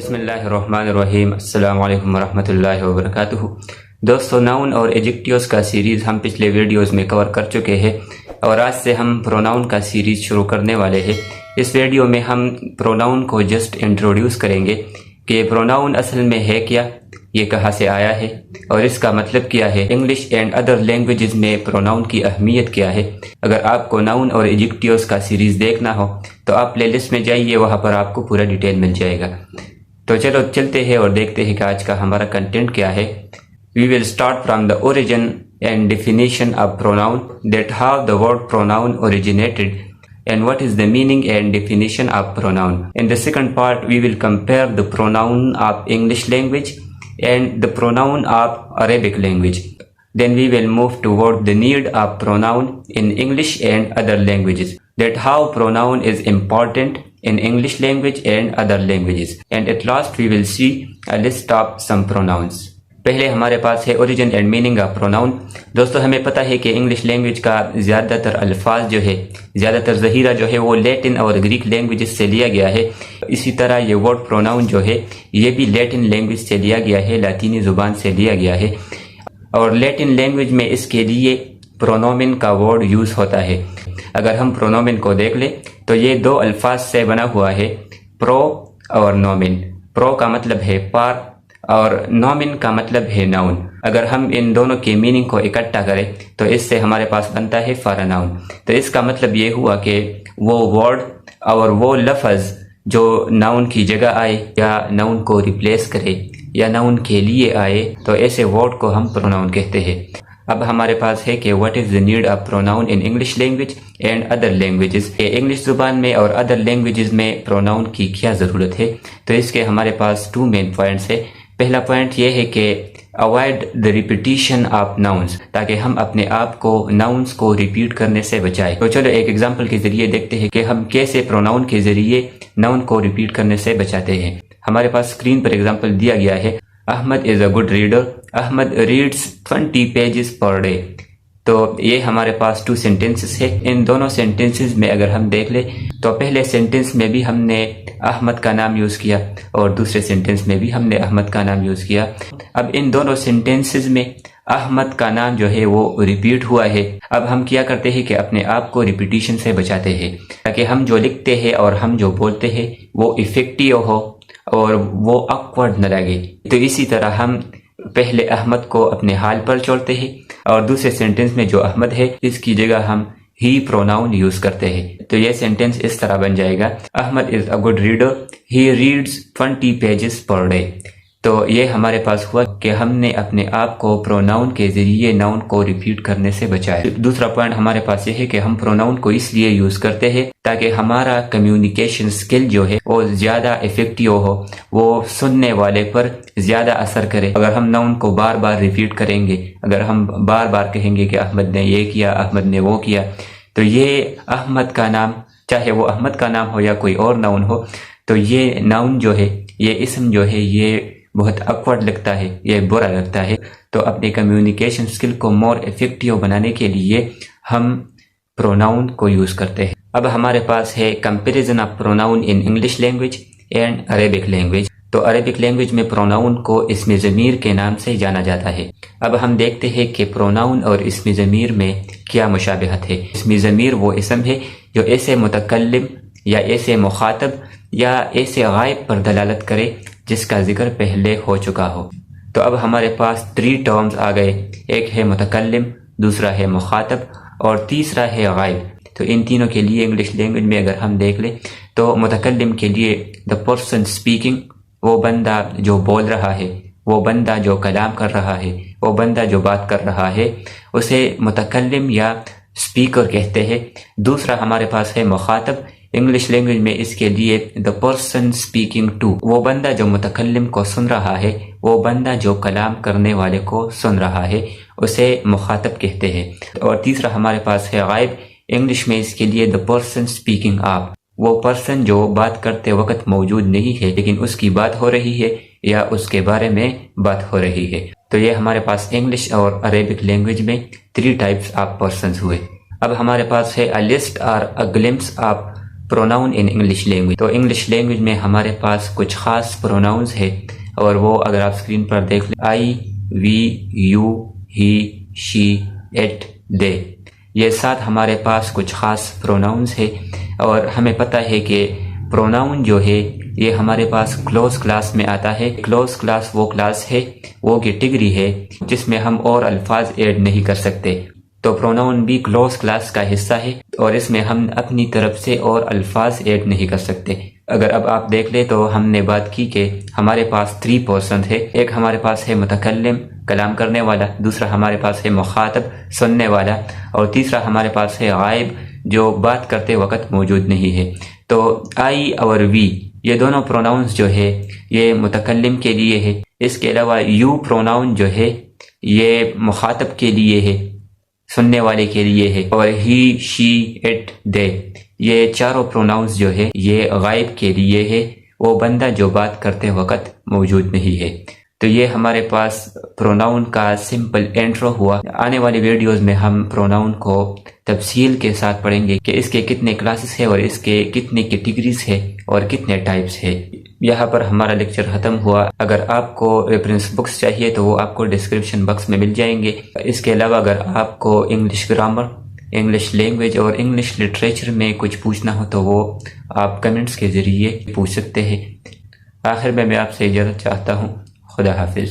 بسم اللہ الرحمن الرحیم۔ السلام علیکم ورحمۃ اللہ وبرکاتہ۔ دوستو، ناؤن اور ایجیکٹیوز کا سیریز ہم پچھلے ویڈیوز میں کور کر چکے ہیں اور آج سے ہم پروناؤن کا سیریز شروع کرنے والے ہیں۔ اس ویڈیو میں ہم پروناؤن کو جسٹ انٹروڈیوس کریں گے کہ پروناؤن اصل میں ہے کیا، یہ کہاں سے آیا ہے اور اس کا مطلب کیا ہے، انگلش اینڈ ادر لینگویجز میں پروناؤن کی اہمیت کیا ہے۔ اگر آپ کو ناؤن اور ایجیکٹیوز کا سیریز دیکھنا ہو تو آپ پلے لسٹ میں جائیے، وہاں پر آپ کو پورا ڈیٹیل مل جائے گا۔ تو چلو چلتے ہیں اور دیکھتے ہیں کہ آج کا ہمارا کنٹینٹ کیا ہے۔ We will start from the origin and definition of pronoun, that how the word pronoun originated and what is the meaning and definition of pronoun. In the second part, we will compare the pronoun of English language and the pronoun of Arabic language. Then we will move toward the need of pronoun in English and other languages, that how pronoun is important in English language and other languages. And at last we will see a list of some pronouns. پہلے ہمارے پاس ہے origin and meaning of pronoun. دوستو، ہمیں پتہ ہے کہ English language کا زیادہ تر الفاظ جو ہے، زیادہ تر ذخیرہ جو ہے وہ لیٹن اور گریک لینگویجز سے لیا گیا ہے۔ اسی طرح یہ ورڈ پروناؤن جو ہے یہ بھی لیٹن لینگویج سے لیا گیا ہے، لاطینی زبان سے لیا گیا ہے، اور لیٹن لینگویج میں اس کے لیے پرونومن کا ورڈ یوز ہوتا ہے۔ اگر ہم پرونومن کو دیکھ لیں تو یہ دو الفاظ سے بنا ہوا ہے، پرو اور نومن۔ پرو کا مطلب ہے پار اور نومن کا مطلب ہے ناؤن۔ اگر ہم ان دونوں کے میننگ کو اکٹھا کریں تو اس سے ہمارے پاس بنتا ہے فار ناؤن۔ تو اس کا مطلب یہ ہوا کہ وہ ورڈ اور وہ لفظ جو ناؤن کی جگہ آئے یا ناؤن کو ریپلیس کرے یا ناؤن کے لیے آئے، تو ایسے ورڈ کو ہم پروناؤن کہتے ہیں۔ اب ہمارے پاس ہے کہ what is the need of pronoun in English language and other languages. English زبان میں اور ادر لینگویجز میں پروناؤن کی کیا ضرورت ہے، تو اس کے ہمارے پاس 2 مین پوائنٹس ہے۔ پہلا پوائنٹ یہ ہے کہ avoid the repetition of nouns, تاکہ ہم اپنے آپ کو ناؤنس کو ریپیٹ کرنے سے بچائیں۔ تو چلو ایک ایگزامپل کے ذریعے دیکھتے ہیں کہ ہم کیسے پروناؤن کے ذریعے ناؤن کو ریپیٹ کرنے سے بچاتے ہیں۔ ہمارے پاس اسکرین پر ایگزامپل دیا گیا ہے، Ahmed is a good reader, Ahmed reads 20 pages per day. تو یہ ہمارے پاس 2 سینٹینسز ہے۔ ان دونوں سینٹینسز میں اگر ہم دیکھ لیں تو پہلے سینٹینس میں بھی ہم نے احمد کا نام یوز کیا اور دوسرے سینٹینس میں بھی ہم نے احمد کا نام یوز کیا۔ اب ان دونوں سینٹینسز میں احمد کا نام جو ہے وہ ریپیٹ ہوا ہے۔ اب ہم کیا کرتے ہیں کہ اپنے آپ کو ریپیٹیشن سے بچاتے ہیں، تاکہ ہم جو لکھتے ہیں اور ہم جو بولتے ہیں وہ افیکٹیو ہو اور وہ آکورڈ نہ لگے۔ تو اسی طرح ہم پہلے احمد کو اپنے حال پر چھوڑتے ہیں اور دوسرے سینٹینس میں جو احمد ہے اس کی جگہ ہم ہی پروناؤن یوز کرتے ہیں۔ تو یہ سینٹینس اس طرح بن جائے گا، Ahmed is a good reader, he reads 20 pages per day. تو یہ ہمارے پاس ہوا کہ ہم نے اپنے آپ کو پروناؤن کے ذریعے ناؤن کو ریپیٹ کرنے سے بچایا۔ دوسرا پوائنٹ ہمارے پاس یہ ہے کہ ہم پروناؤن کو اس لیے یوز کرتے ہیں تاکہ ہمارا کمیونیکیشن سکل جو ہے وہ زیادہ افیکٹیو ہو، وہ سننے والے پر زیادہ اثر کرے۔ اگر ہم ناؤن کو بار بار ریپیٹ کریں گے، اگر ہم بار بار کہیں گے کہ احمد نے یہ کیا، احمد نے وہ کیا، تو یہ احمد کا نام، چاہے وہ احمد کا نام ہو یا کوئی اور ناؤن ہو، تو یہ ناؤن جو ہے، یہ اسم جو ہے، یہ بہت آکورڈ لگتا ہے، یہ برا لگتا ہے۔ تو اپنے کمیونیکیشن سکل کو مور افیکٹیو بنانے کے لیے ہم پروناؤن کو یوز کرتے ہیں۔ اب ہمارے پاس ہے comparison of pronoun in English language and Arabic language. تو عربک لینگویج میں پروناؤن کو اسم ضمیر کے نام سے جانا جاتا ہے۔ اب ہم دیکھتے ہیں کہ پروناؤن اور اسم ضمیر میں کیا مشابہت ہے۔ اسم ضمیر وہ اسم ہے جو ایسے متکلم یا ایسے مخاطب یا ایسے غائب پر دلالت کرے جس کا ذکر پہلے ہو چکا ہو۔ تو اب ہمارے پاس 3 ٹرمز آ گئے، ایک ہے متکلم، دوسرا ہے مخاطب اور تیسرا ہے غائب۔ تو ان تینوں کے لیے انگلش لینگویج میں اگر ہم دیکھ لیں تو متکلم کے لیے دا پرسن اسپیکنگ، وہ بندہ جو بول رہا ہے، وہ بندہ جو کلام کر رہا ہے، وہ بندہ جو بات کر رہا ہے، اسے متکلم یا اسپیکر کہتے ہیں۔ دوسرا ہمارے پاس ہے مخاطب، انگلش لینگویج میں اس کے لیے دا پرسن اسپیکنگ ٹو، وہ بندہ جو متکلم کو سن رہا ہے، وہ بندہ جو کلام کرنے والے کو سن رہا ہے، اسے مخاطب کہتے ہیں۔ اور تیسرا ہمارے پاس ہے غائب، انگلش میں اس کے لیے دا پرسن اسپیکنگ آف، وہ پرسن جو بات کرتے وقت موجود نہیں ہے لیکن اس کی بات ہو رہی ہے یا اس کے بارے میں بات ہو رہی ہے۔ تو یہ ہمارے پاس انگلش اور عربک لینگویج میں 3 types آف پرسنز ہوئے۔ اب ہمارے پاس ہے a list or a glimpse of pronoun in English language. تو انگلش لینگویج میں ہمارے پاس کچھ خاص پروناؤنز ہے اور وہ اگر آپ اسکرین پر دیکھ لیں آئی، وی، یو، ہی، شی، اٹ، دے، یہ 7 ہمارے پاس کچھ خاص پروناؤنز ہے. اور ہمیں پتہ ہے کہ پروناؤن جو ہے یہ ہمارے پاس کلوز کلاس میں آتا ہے. کلوز کلاس وہ کلاس ہے، وہ کیٹیگری ہے جس میں ہم اور الفاظ ایڈ نہیں کر سکتے. تو پروناؤن بھی کلوز کلاس کا حصہ ہے اور اس میں ہم اپنی طرف سے اور الفاظ ایڈ نہیں کر سکتے. اگر اب آپ دیکھ لیں تو ہم نے بات کی کہ ہمارے پاس 3 پرسنز ہے. ایک ہمارے پاس ہے متکلم، کلام کرنے والا، دوسرا ہمارے پاس ہے مخاطب، سننے والا، اور تیسرا ہمارے پاس ہے غائب جو بات کرتے وقت موجود نہیں ہے. تو آئی اور وی یہ دونوں پروناؤنز جو ہے یہ متکلم کے لیے ہے. اس کے علاوہ یو پروناؤن جو ہے یہ مخاطب کے لیے ہے، سننے والے کے لیے ہے. اور ہی، شی، اٹ، دے یہ چاروں پروناؤنز جو ہے یہ غائب کے لیے ہے، وہ بندہ جو بات کرتے وقت موجود نہیں ہے. تو یہ ہمارے پاس پروناؤن کا سمپل انٹرو ہوا. آنے والی ویڈیوز میں ہم پروناؤن کو تفصیل کے ساتھ پڑھیں گے کہ اس کے کتنے کلاسز ہیں اور اس کے کتنے کیٹیگریز ہیں اور کتنے ٹائپس ہیں. یہاں پر ہمارا لیکچر ختم ہوا. اگر آپ کو ریفرنس بکس چاہیے تو وہ آپ کو ڈسکرپشن باکس میں مل جائیں گے. اس کے علاوہ اگر آپ کو انگلش گرامر، انگلش لینگویج اور انگلش لٹریچر میں کچھ پوچھنا ہو تو وہ آپ کمنٹس کے ذریعے پوچھ سکتے ہیں. آخر میں آپ سے اجازت چاہتا ہوں. خدا حافظ.